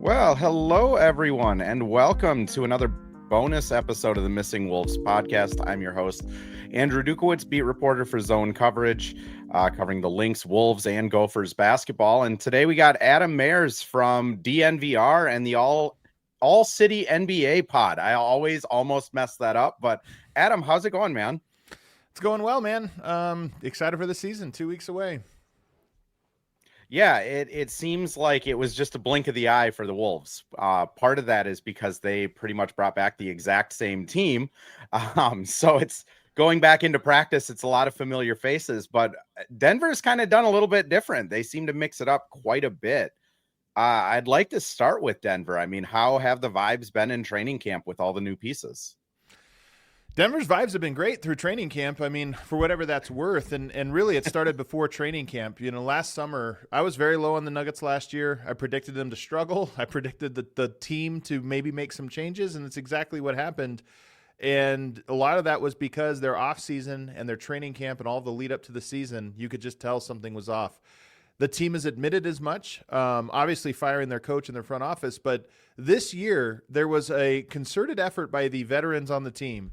Well, hello everyone, and welcome to another bonus episode of the Missing Wolves podcast. I'm your host, Andrew Dukowitz, beat reporter for ZoneCoverage, covering the Lynx, Wolves, and Gophers basketball. And today we got Adam Mayers from DNVR and the All City NBA pod. I always almost mess that up, but Adam, how's it going, man? It's going well, man. Excited for the season. 2 weeks away. Yeah, it seems like it was just a blink of the eye for the Wolves. Part of that is because they pretty much brought back the exact same team. So it's going back into practice. It's a lot of familiar faces, but Denver's kind of done a little bit different. They seem to mix it up quite a bit. I'd like to start with Denver. I mean, how have the vibes been in training camp with all the new pieces? Denver's vibes have been great through training camp. I mean, for whatever that's worth. And really, it started before training camp. You know, last summer, I was very low on the Nuggets last year. I predicted them to struggle. I predicted the team to maybe make some changes, and it's exactly what happened. And a lot of that was because their offseason and their training camp and all the lead up to the season, you could just tell something was off. The team has admitted as much, obviously firing their coach in their front office. But this year, there was a concerted effort by the veterans on the team,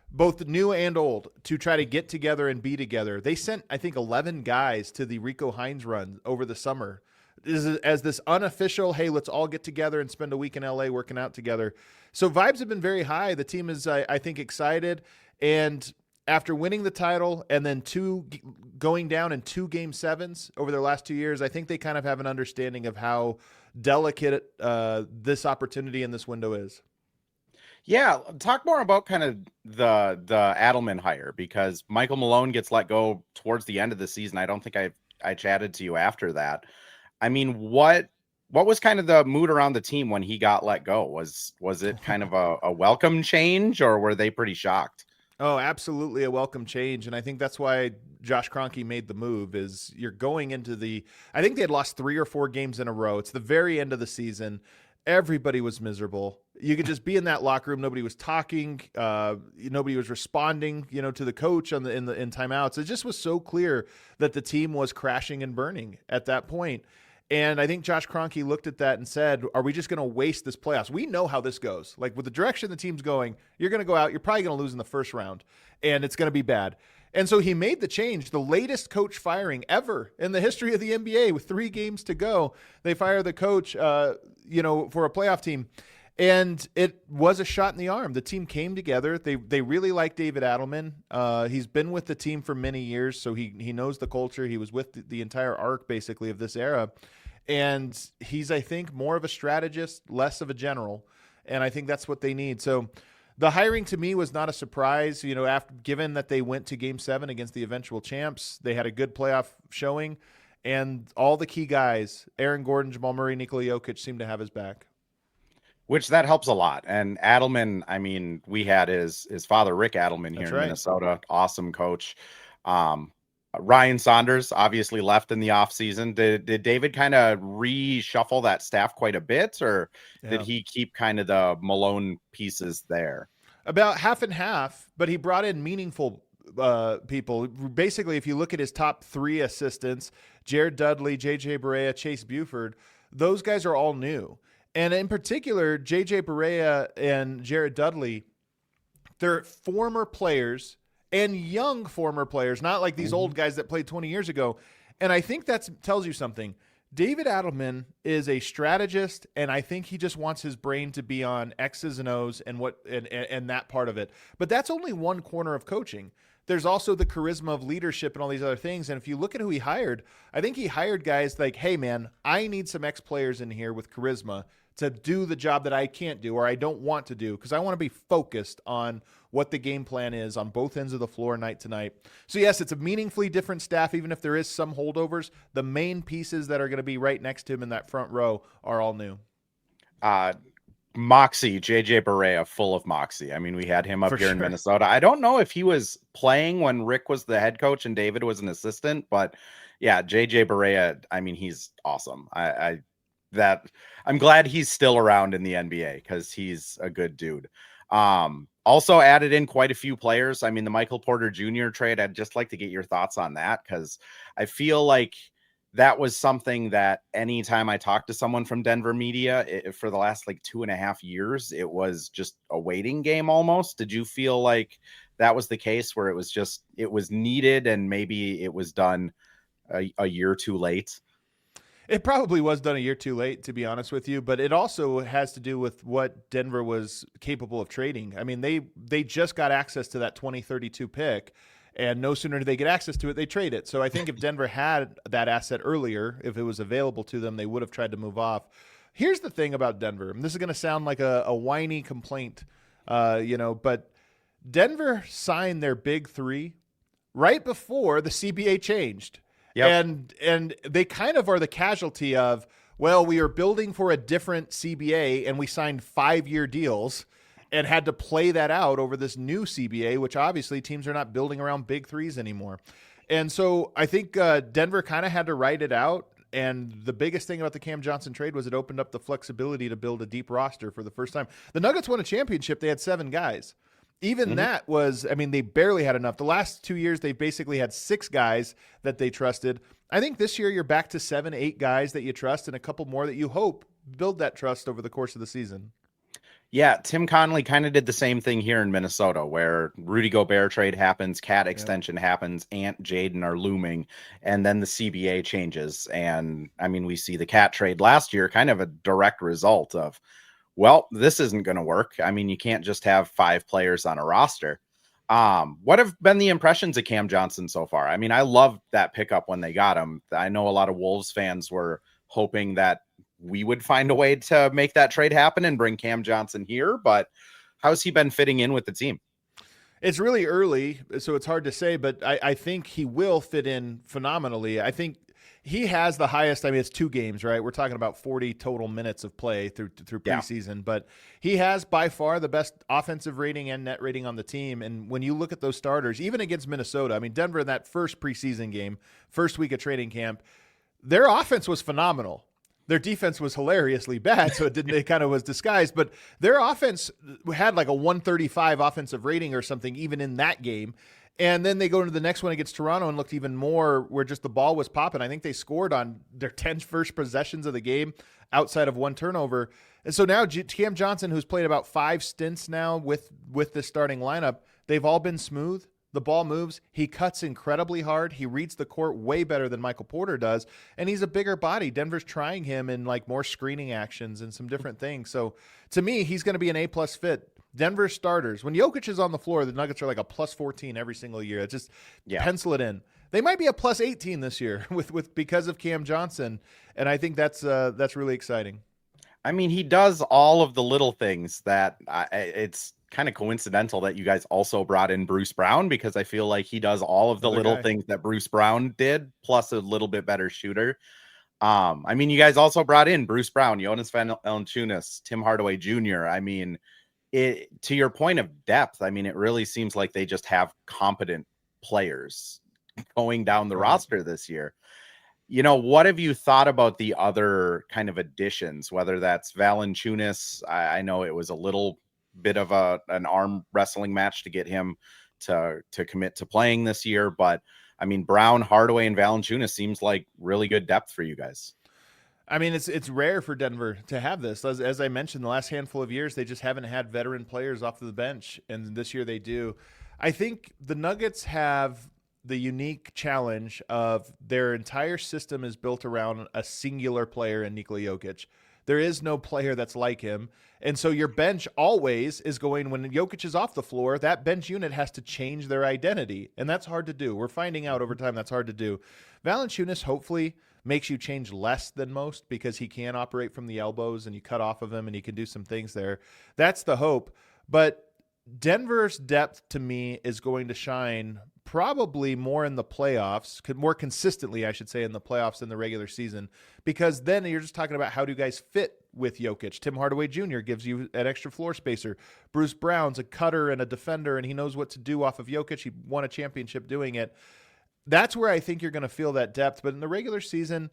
both new and old, to try to get together and be together. They sent, I think, 11 guys to the Rico Hines run over the summer as this unofficial, hey, let's all get together and spend a week in LA working out together. So vibes have been very high. The team is, I think, excited. And after winning the title and then going down in 2 Game 7s over their last 2 years, I think they kind of have an understanding of how delicate this opportunity in this window is. Yeah, talk more about kind of the Adelman hire, because Michael Malone gets let go towards the end of the season. I don't think I chatted to you after that. I mean, what was kind of the mood around the team when he got let go? Was it kind of a welcome change, or were they pretty shocked? Oh, absolutely a welcome change. And I think that's why Josh Kroenke made the move. Is you're going into I think they had lost 3 or 4 games in a row. It's the very end of the season. Everybody was miserable. You could just be in that locker room. Nobody was talking. Nobody was responding, to the coach in timeouts. It just was so clear that the team was crashing and burning at that point. And I think Josh Kroenke looked at that and said, are we just going to waste this playoffs? We know how this goes. Like, with the direction the team's going, you're going to go out. You're probably going to lose in the first round, and it's going to be bad. And so he made the change, the latest coach firing ever in the history of the NBA with 3 games to go. They fire the coach, for a playoff team. And it was a shot in the arm. The team came together. They really like David Adelman. He's been with the team for many years, so he knows the culture. He was with the entire arc, basically, of this era. And he's, I think, more of a strategist, less of a general. And I think that's what they need. So the hiring to me was not a surprise, given that they went to Game 7 against the eventual champs. They had a good playoff showing, and all the key guys, Aaron Gordon, Jamal Murray, Nikola Jokic, seemed to have his back. Which that helps a lot. And Adelman, I mean, we had his father, Rick Adelman, here in Minnesota. Awesome coach. Ryan Saunders obviously left in the offseason. Did David kind of reshuffle that staff quite a bit, or did he keep kind of the Malone pieces there? About half and half, but he brought in meaningful people. Basically, if you look at his top 3 assistants, Jared Dudley, JJ Barea, Chase Buford, those guys are all new. And in particular, JJ Barea and Jared Dudley, they're former players and young former players, not like these old guys that played 20 years ago. And I think that tells you something. David Adelman is a strategist, and I think he just wants his brain to be on X's and O's and that part of it. But that's only one corner of coaching. There's also the charisma of leadership and all these other things. And if you look at who he hired, I think he hired guys like, hey, man, I need some ex-players in here with charisma to do the job that I can't do or I don't want to do, because I want to be focused on what the game plan is on both ends of the floor night to night. So, yes, it's a meaningfully different staff, even if there is some holdovers. The main pieces that are going to be right next to him in that front row are all new. Moxie, JJ Barea, full of moxie. I mean, we had him up here in Minnesota. I don't know if he was playing when Rick was the head coach and David was an assistant, but yeah, JJ Barea, I mean, he's awesome. I'm glad he's still around in the NBA because he's a good dude. Also added in quite a few players. I mean, the Michael Porter Jr. trade, I'd just like to get your thoughts on that, because I feel like that was something that anytime I talked to someone from Denver media for the last like 2.5 years, it was just a waiting game almost. Did you feel like that was the case where it was needed and maybe it was done a year too late? It probably was done a year too late, to be honest with you, but it also has to do with what Denver was capable of trading. I mean, they just got access to that 2032 pick, and no sooner did they get access to it, they trade it. So I think if Denver had that asset earlier, if it was available to them, they would have tried to move off. Here's the thing about Denver, and this is going to sound like a whiny complaint, but Denver signed their big three right before the CBA changed. Yep. And they kind of are the casualty of, well, we are building for a different CBA and we signed 5-year deals and had to play that out over this new CBA, which obviously teams are not building around big threes anymore. And so I think Denver kind of had to write it out. And the biggest thing about the Cam Johnson trade was it opened up the flexibility to build a deep roster for the first time. The Nuggets won a championship. They had 7 guys. Even that was, I mean, they barely had enough. The last 2 years, they basically had 6 guys that they trusted. I think this year you're back to 7, 8 guys that you trust and a couple more that you hope build that trust over the course of the season. Yeah, Tim Connolly kind of did the same thing here in Minnesota, where Rudy Gobert trade happens, Cat extension happens, Ant, Jaden are looming, and then the CBA changes. And I mean, we see the Cat trade last year, kind of a direct result of, well, this isn't going to work. I mean, you can't just have 5 players on a roster. What have been the impressions of Cam Johnson so far? I mean, I love that pickup when they got him. I know a lot of Wolves fans were hoping that we would find a way to make that trade happen and bring Cam Johnson here, but how's he been fitting in with the team? It's really early, so it's hard to say, but I think he will fit in phenomenally. I think he has the highest, I mean, it's 2 games, right? We're talking about 40 total minutes of play through preseason, but he has by far the best offensive rating and net rating on the team. And when you look at those starters, even against Minnesota, I mean, Denver in that first preseason game, first week of training camp, their offense was phenomenal. Their defense was hilariously bad, so it kind of was disguised, but their offense had like a 135 offensive rating or something, even in that game. And then they go into the next one against Toronto and looked even more where just the ball was popping. I think they scored on their 10 first possessions of the game outside of 1 turnover. And so now Cam Johnson, who's played about 5 stints now with the starting lineup, they've all been smooth. The ball moves. He cuts incredibly hard. He reads the court way better than Michael Porter does. And he's a bigger body. Denver's trying him in like more screening actions and some different things. So to me, he's going to be an A+ fit. Denver starters. When Jokic is on the floor, the Nuggets are like a +14 every single year. It's just pencil it in. They might be a +18 this year with because of Cam Johnson. And I think that's really exciting. I mean, he does all of the little things that it's kind of coincidental that you guys also brought in Bruce Brown, because I feel like he does all of the little things that Bruce Brown did, plus a little bit better shooter. I mean, you guys also brought in Bruce Brown, Jonas Valanciunas, Tim Hardaway Jr. I mean, to your point of depth, I mean, it really seems like they just have competent players going down the roster this year. You know, what have you thought about the other kind of additions, whether that's Valanciunas? I know it was a little bit of an arm wrestling match to get him to commit to playing this year, but I mean, Brown, Hardaway, and Valanciunas seems like really good depth for you guys. I mean, it's rare for Denver to have this. As I mentioned, the last handful of years, they just haven't had veteran players off of the bench, and this year they do. I think the Nuggets have the unique challenge of their entire system is built around a singular player in Nikola Jokic. There is no player that's like him. And so your bench always is going, when Jokic is off the floor, that bench unit has to change their identity. And that's hard to do. We're finding out over time that's hard to do. Valanciunas hopefully makes you change less than most because he can operate from the elbows and you cut off of him and he can do some things there. That's the hope. But Denver's depth to me is going to shine probably more in the playoffs, more consistently, I should say, in the playoffs than the regular season, because then you're just talking about how do you guys fit with Jokic. Tim Hardaway Jr. gives you an extra floor spacer. Bruce Brown's a cutter and a defender, and he knows what to do off of Jokic. He won a championship doing it. That's where I think you're going to feel that depth. But in the regular season,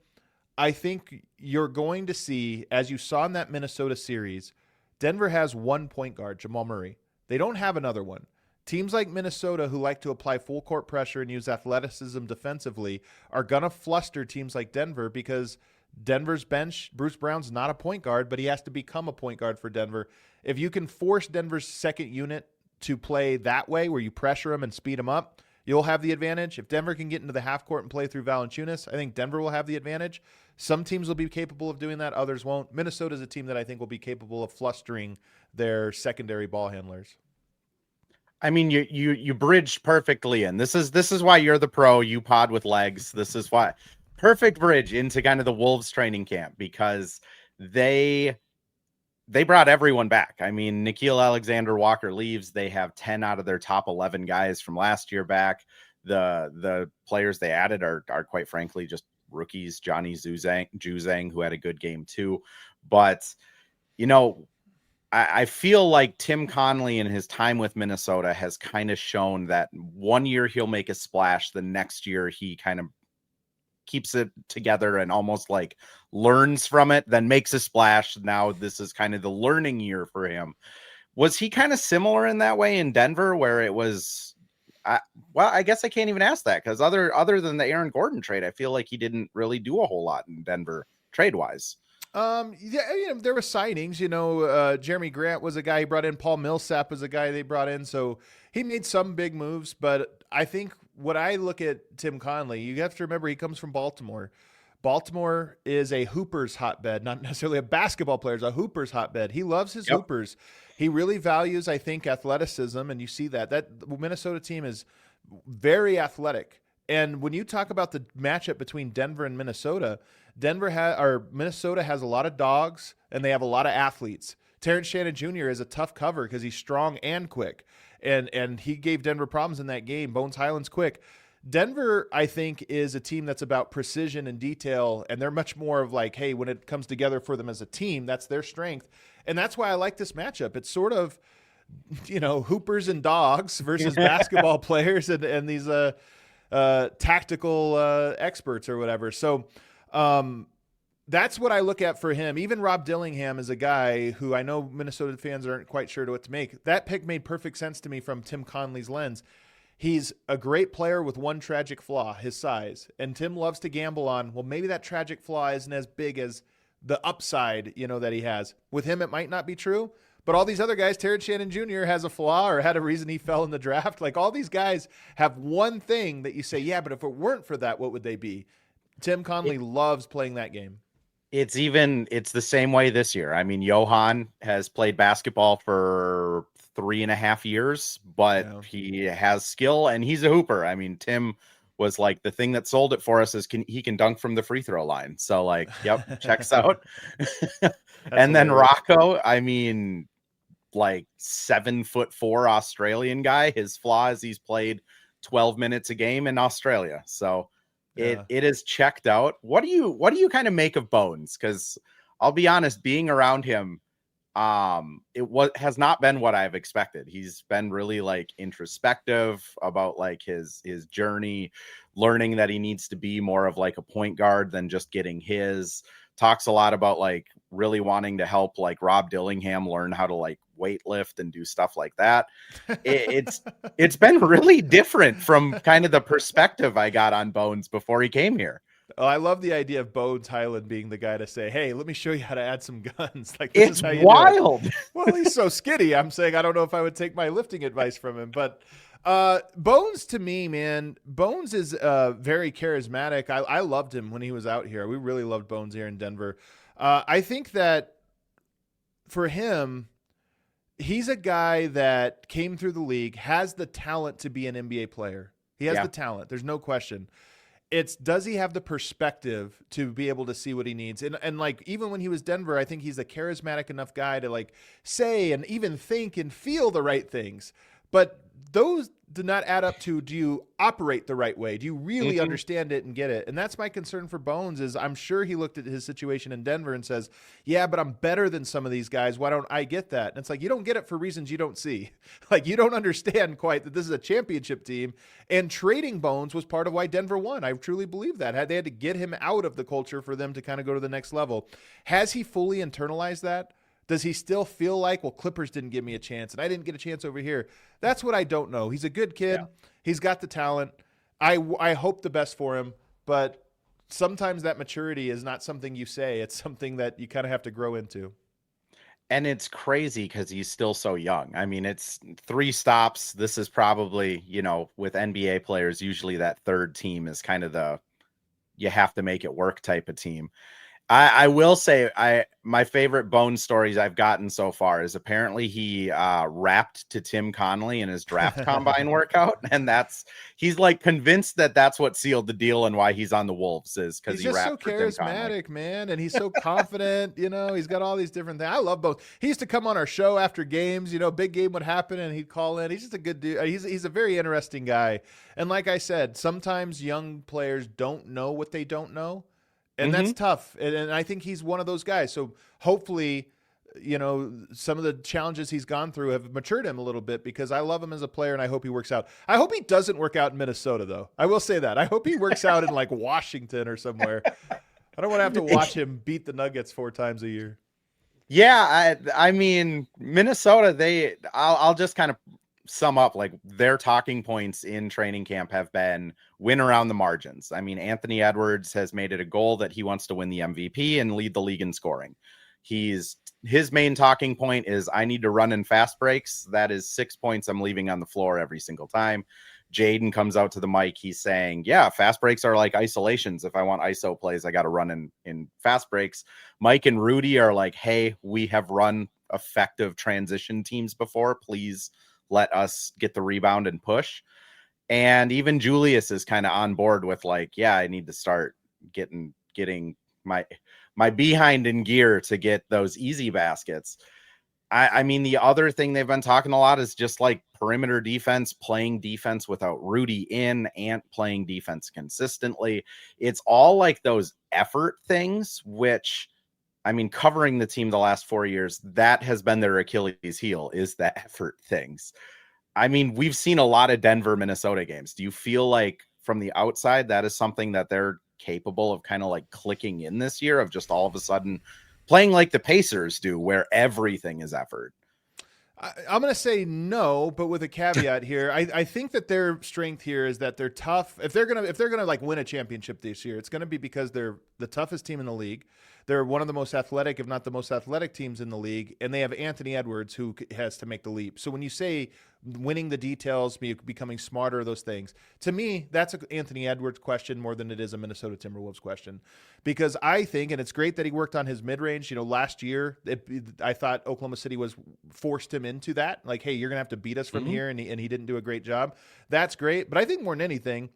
I think you're going to see, as you saw in that Minnesota series, Denver has one point guard, Jamal Murray. They don't have another one. Teams like Minnesota, who like to apply full court pressure and use athleticism defensively, are going to fluster teams like Denver because Denver's bench, Bruce Brown's not a point guard, but he has to become a point guard for Denver. If you can force Denver's second unit to play that way, where you pressure them and speed them up, you'll have the advantage. If Denver can get into the half court and play through Valanciunas, I think Denver will have the advantage. Some teams will be capable of doing that, others won't. Minnesota's a team that I think will be capable of flustering their secondary ball handlers. I mean, you bridged perfectly in. This is why you're the pro. You pod with legs. This is why perfect bridge into kind of the Wolves training camp, because they brought everyone back. I mean, Nickeil Alexander-Walker leaves. They have 10 out of their top 11 guys from last year back. The players they added are quite frankly just rookies. Johnny Juzang, who had a good game too. But, you know, I feel like Tim Connelly in his time with Minnesota has kind of shown that one year he'll make a splash. The next year he kind of keeps it together and almost like learns from it, then makes a splash. Now this is kind of the learning year for him. Was he kind of similar in that way in Denver, where it was, well, I guess I can't even ask that, because other than the Aaron Gordon trade, I feel like he didn't really do a whole lot in Denver trade wise. Yeah, you know, there were signings. You know, Jeremy Grant was a guy he brought in. Paul Millsap was a guy they brought in. So he made some big moves. But I think when I look at Tim Connelly, you have to remember he comes from Baltimore. Baltimore is a Hoopers hotbed, not necessarily a basketball player, it's a Hoopers hotbed. He loves his Hoopers. He really values, I think, athleticism, and you see that. That Minnesota team is very athletic. And when you talk about the matchup between Denver and Minnesota, Minnesota has a lot of dogs and they have a lot of athletes. Terrence Shannon Jr. is a tough cover because he's strong and quick. And he gave Denver problems in that game. Bones Highland's quick. Denver, I think, is a team that's about precision and detail, and they're much more of like, hey, when it comes together for them as a team, that's their strength. And that's why I like this matchup. It's sort of, you know, Hoopers and dogs versus basketball players and these tactical experts or whatever. So that's what I look at for him. Even Rob Dillingham is a guy who I know Minnesota fans aren't quite sure what to make. That pick made perfect sense to me from Tim Connelly's lens. He's a great player with one tragic flaw, his size. And Tim loves to gamble on, well, maybe that tragic flaw isn't as big as the upside, you know, that he has. With him, it might not be true. But all these other guys, Terrence Shannon Jr. has a flaw or had a reason he fell in the draft. Like, all these guys have one thing that you say, yeah, but if it weren't for that, what would they be? Tim Connelly loves playing that game. It's the same way this year. I mean, Johan has played basketball for 3.5 years, but he has skill and he's a hooper. I mean, Tim was like, the thing that sold it for us is he can dunk from the free throw line. So like, yep, checks out. And then Rocco, I mean, like 7'4" Australian guy. His flaw is he's played 12 minutes a game in Australia. So it is checked out. What do you kind of make of Bones? Because I'll be honest, being around him, has not been what I've expected. He's been really like introspective about like his journey, learning that he needs to be more of like a point guard than just getting his. Talks a lot about like really wanting to help like Rob Dillingham learn how to like weightlift and do stuff like that. It's been really different from kind of the perspective I got on Bones before he came here. Oh, I love the idea of Bones Highland being the guy to say, hey, let me show you how to add some guns. Like, it's wild. Well, he's so skinny. I'm saying I don't know if I would take my lifting advice from him. But Bones, to me, man, Bones is very charismatic. I loved him when he was out here. We really loved Bones here in Denver. I think that for him, he's a guy that came through the league, has the talent to be an NBA player. He has the talent. There's no question. It's, does he have the perspective to be able to see what he needs? And like, even when he was Denver, I think he's a charismatic enough guy to like say and even think and feel the right things. But those do not add up to, do you operate the right way? Do you really understand it and get it? And that's my concern for Bones is I'm sure he looked at his situation in Denver and says, yeah, but I'm better than some of these guys. Why don't I get that? And it's like, you don't get it for reasons you don't see. Like, you don't understand quite that this is a championship team, and trading Bones was part of why Denver won. I truly believe that. They had to get him out of the culture for them to kind of go to the next level. Has he fully internalized that? Does he still feel like, well, Clippers didn't give me a chance and I didn't get a chance over here? That's what I don't know. He's a good kid. Yeah. He's got the talent. I hope the best for him, but sometimes that maturity is not something you say. It's something that you kind of have to grow into. And it's crazy because he's still so young. I mean, it's 3 stops. This is probably, with NBA players, usually that third team is kind of the you have to make it work type of team. I will say my favorite Bone stories I've gotten so far is apparently he rapped to Tim Connolly in his draft combine workout, and he's like convinced that that's what sealed the deal and why he's on the Wolves is because he rapped for Tim Connolly. He's just so charismatic, man, and he's so confident. He's got all these different things. I love both. He used to come on our show after games. Big game would happen, and he'd call in. He's just a good dude. He's a very interesting guy. And like I said, sometimes young players don't know what they don't know. And that's tough. And I think he's one of those guys. So hopefully, some of the challenges he's gone through have matured him a little bit because I love him as a player and I hope he works out. I hope he doesn't work out in Minnesota, though. I will say that. I hope he works out in like Washington or somewhere. I don't want to have to watch him beat the Nuggets 4 times a year. Yeah, I mean, Minnesota, I'll just kind of sum up, like, their talking points in training camp have been win around the margins. I mean, Anthony Edwards has made it a goal that he wants to win the MVP and lead the league in scoring. His main talking point is I need to run in fast breaks. That is 6 points I'm leaving on the floor every single time. Jaden comes out to the mic. He's saying, yeah, fast breaks are like isolations. If I want ISO plays, I got to run in fast breaks. Mike and Rudy are like, hey, we have run effective transition teams before. Please let us get the rebound and push. And even Julius is kind of on board with like, yeah, I need to start getting my behind in gear to get those easy baskets. I mean, the other thing they've been talking a lot is just like perimeter defense, playing defense without Rudy in, and playing defense consistently. It's all like those effort things, which, I mean, covering the team the last 4 years, that has been their Achilles heel, is the effort things. I mean, we've seen a lot of Denver, Minnesota games. Do you feel like from the outside that is something that they're capable of kind of like clicking in this year, of just all of a sudden playing like the Pacers do, where everything is effort? I'm going to say no, but with a caveat here. I think that their strength here is that they're tough. If they're gonna like win a championship this year, it's going to be because they're the toughest team in the league. They're one of the most athletic, if not the most athletic teams in the league, and they have Anthony Edwards who has to make the leap. So when you say winning the details, becoming smarter, those things, to me, that's an Anthony Edwards question more than it is a Minnesota Timberwolves question. Because I think, and it's great that he worked on his mid-range. Last year, I thought Oklahoma City forced him into that. Like, hey, you're going to have to beat us from here, and he didn't do a great job. That's great. But I think more than anything,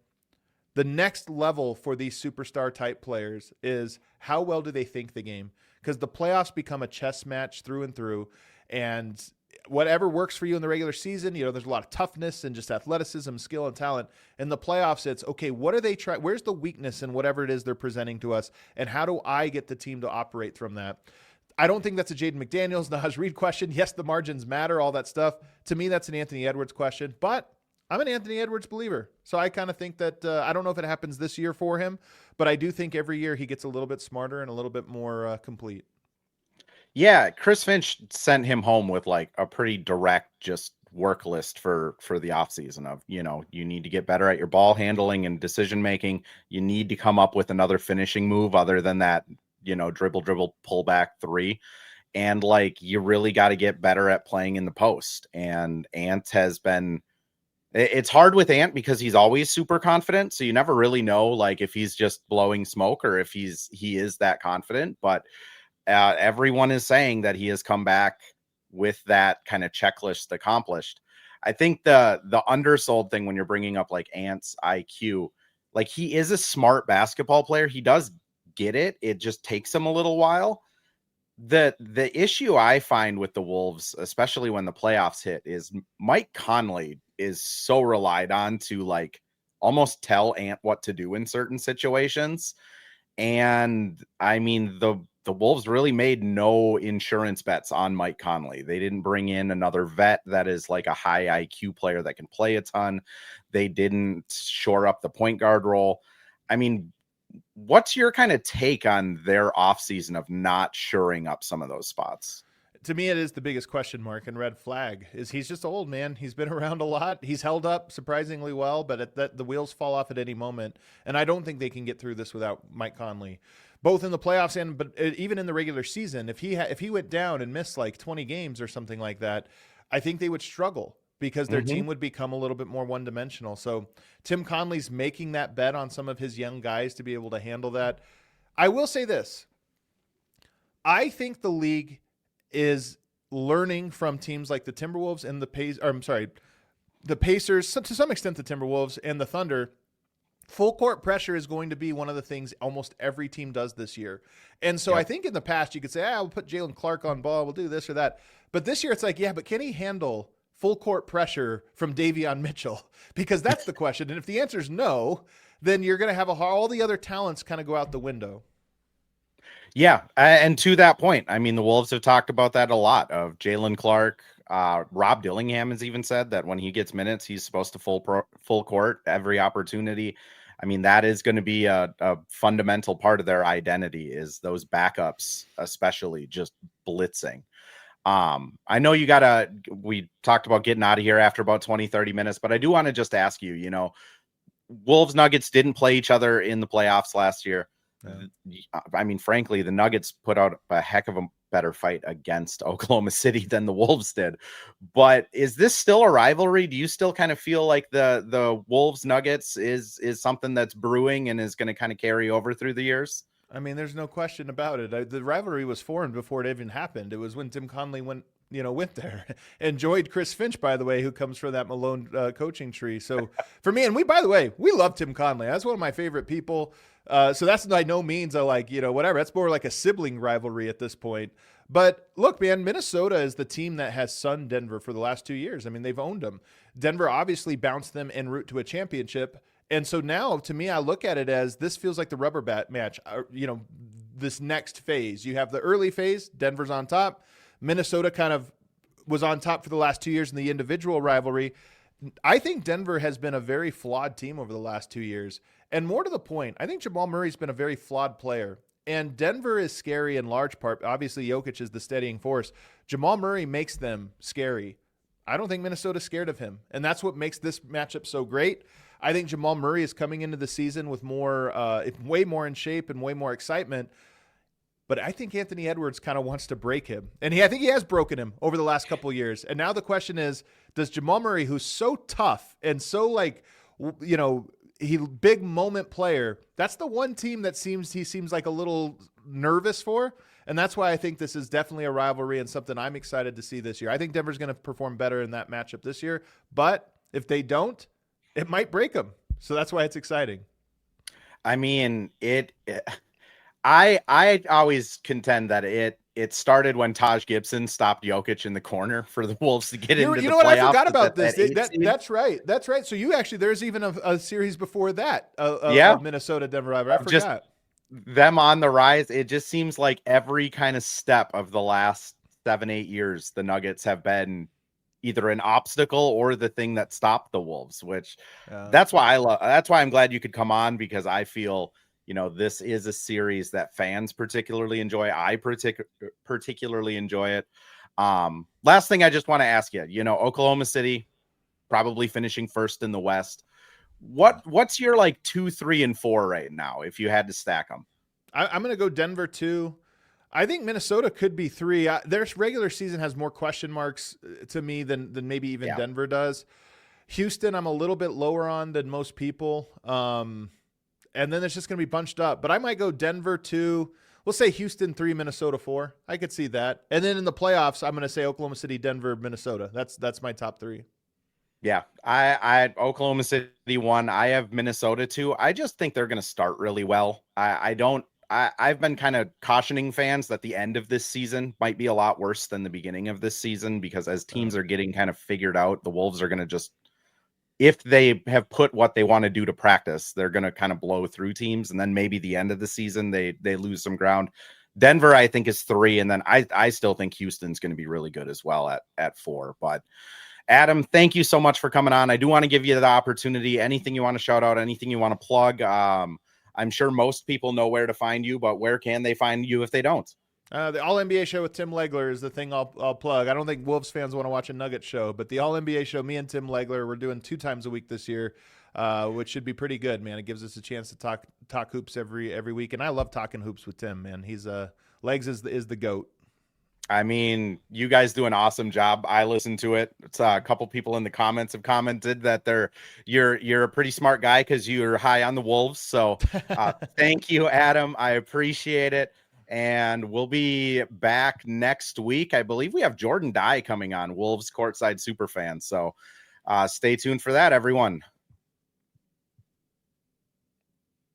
the next level for these superstar type players is how well do they think the game? Because the playoffs become a chess match through and through, and whatever works for you in the regular season, there's a lot of toughness and just athleticism, skill, and talent. In the playoffs, it's okay, what are they trying? Where's the weakness in whatever it is they're presenting to us, and how do I get the team to operate from that? I don't think that's a Jaden McDaniels, Naj Reid question. Yes, the margins matter, all that stuff. To me, that's an Anthony Edwards question, but I'm an Anthony Edwards believer. So I kind of think that I don't know if it happens this year for him, but I do think every year he gets a little bit smarter and a little bit more complete. Yeah, Chris Finch sent him home with like a pretty direct just work list for the offseason of, you need to get better at your ball handling and decision making. You need to come up with another finishing move other than that, dribble, pull back 3. And like, you really got to get better at playing in the post. And Ant has been, it's hard with Ant because he's always super confident. So you never really know like if he's just blowing smoke or if he is that confident, but everyone is saying that he has come back with that kind of checklist accomplished. I think the undersold thing when you're bringing up like Ant's IQ, like he is a smart basketball player. He does get it. It just takes him a little while. The issue I find with the Wolves, especially when the playoffs hit, is Mike Conley is so relied on to like almost tell Ant what to do in certain situations. And I mean, the Wolves really made no insurance bets on Mike Conley. They didn't bring in another vet that is like a high IQ player that can play a ton. They didn't shore up the point guard role. I mean, what's your kind of take on their offseason of not shoring up some of those spots? To me, it is the biggest question mark and red flag. Is he's just old, man. He's been around a lot. He's held up surprisingly well, but the wheels fall off at any moment. And I don't think they can get through this without Mike Conley, both in the playoffs but even in the regular season. If he went down and missed like 20 games or something like that, I think they would struggle because their team would become a little bit more one-dimensional. So Tim Conley's making that bet on some of his young guys to be able to handle that. I will say this. I think the league is learning from teams like the Timberwolves and the Pacers, to some extent the Timberwolves and the Thunder. Full court pressure is going to be one of the things almost every team does this year. And so I think in the past you could say, we'll put Jalen Clark on ball, we'll do this or that. But this year it's like, but can he handle full court pressure from Davion Mitchell? Because that's the question. And if the answer is no, then you're going to have all the other talents kind of go out the window. Yeah, and to that point, I mean, the Wolves have talked about that a lot of Jalen Clark. Rob Dillingham has even said that when he gets minutes, he's supposed to full court every opportunity. I mean, that is going to be a fundamental part of their identity is those backups, especially just blitzing. I know we talked about getting out of here after about 20, 30 minutes, but I do want to just ask you, Wolves Nuggets didn't play each other in the playoffs last year. I mean, frankly, the Nuggets put out a heck of a better fight against Oklahoma City than the Wolves did. But is this still a rivalry? Do you still kind of feel like the Wolves Nuggets is something that's brewing and is going to kind of carry over through the years? I mean, there's no question about it. The rivalry was formed before it even happened. It was when Tim Conley went there. Enjoyed Chris Finch, by the way, who comes from that Malone coaching tree. So for me, and we love Tim Conley. That's one of my favorite people. So that's by no means whatever. That's more like a sibling rivalry at this point. But look, man, Minnesota is the team that has sunned Denver for the last 2 years. I mean, they've owned them. Denver obviously bounced them en route to a championship. And so now, to me, I look at it as this feels like the rubber match, this next phase. You have the early phase, Denver's on top. Minnesota kind of was on top for the last 2 years in the individual rivalry. I think Denver has been a very flawed team over the last 2 years. And more to the point, I think Jamal Murray's been a very flawed player. And Denver is scary in large part. Obviously, Jokic is the steadying force. Jamal Murray makes them scary. I don't think Minnesota's scared of him. And that's what makes this matchup so great. I think Jamal Murray is coming into the season with way more in shape and way more excitement. But I think Anthony Edwards kind of wants to break him. And I think he has broken him over the last couple of years. And now the question is, does Jamal Murray, who's so tough and so he big moment player, that's the one team that he seems like a little nervous for. And that's why I think this is definitely a rivalry and something I'm excited to see this year. I think Denver's going to perform better in that matchup this year. But if they don't, it might break them. So that's why it's exciting. I mean, I always contend that it started when Taj Gibson stopped Jokic in the corner for the Wolves to get into the playoffs. You know what? I forgot about this. That's right. That's right. So there's even a series before that of Minnesota Denver rivalry. I forgot. Them on the rise. It just seems like every kind of step of the last 7-8 years, the Nuggets have been either an obstacle or the thing that stopped the Wolves, which that's why I'm glad you could come on, because I feel, this is a series that fans particularly enjoy. I particularly enjoy it. Last thing I just want to ask you, Oklahoma City probably finishing first in the West. What's your 2, 3, and 4 right now if you had to stack them? I'm going to go Denver 2. I think Minnesota could be 3. Their regular season has more question marks to me than maybe even Denver does. Houston, I'm a little bit lower on than most people. And then it's just going to be bunched up. But I might go Denver 2. We'll say Houston 3, Minnesota 4. I could see that. And then in the playoffs, I'm going to say Oklahoma City, Denver, Minnesota. That's my top 3. Yeah, I Oklahoma City 1. I have Minnesota 2. I just think they're going to start really well. I've been kind of cautioning fans that the end of this season might be a lot worse than the beginning of this season, because as teams are getting kind of figured out, the Wolves are going to just, if they have put what they want to do to practice, they're going to kind of blow through teams. And then maybe the end of the season, they lose some ground. Denver, I think, is 3. And then I still think Houston's going to be really good as well at 4. But Adam, thank you so much for coming on. I do want to give you the opportunity. Anything you want to shout out, anything you want to plug? I'm sure most people know where to find you, but where can they find you if they don't? The All NBA show with Tim Legler is the thing I'll plug. I don't think Wolves fans want to watch a Nugget show, but the All NBA show, me and Tim Legler, we're doing 2 times a week this year, which should be pretty good, man. It gives us a chance to talk hoops every week, and I love talking hoops with Tim, man. He's Legs is the GOAT. I mean, you guys do an awesome job. I listen to it. It's a couple people in the comments have commented that you're a pretty smart guy because you're high on the Wolves. So thank you, Adam. I appreciate it. And we'll be back next week. I believe we have Jordan Dye coming on, Wolves courtside superfan. So stay tuned for that, everyone.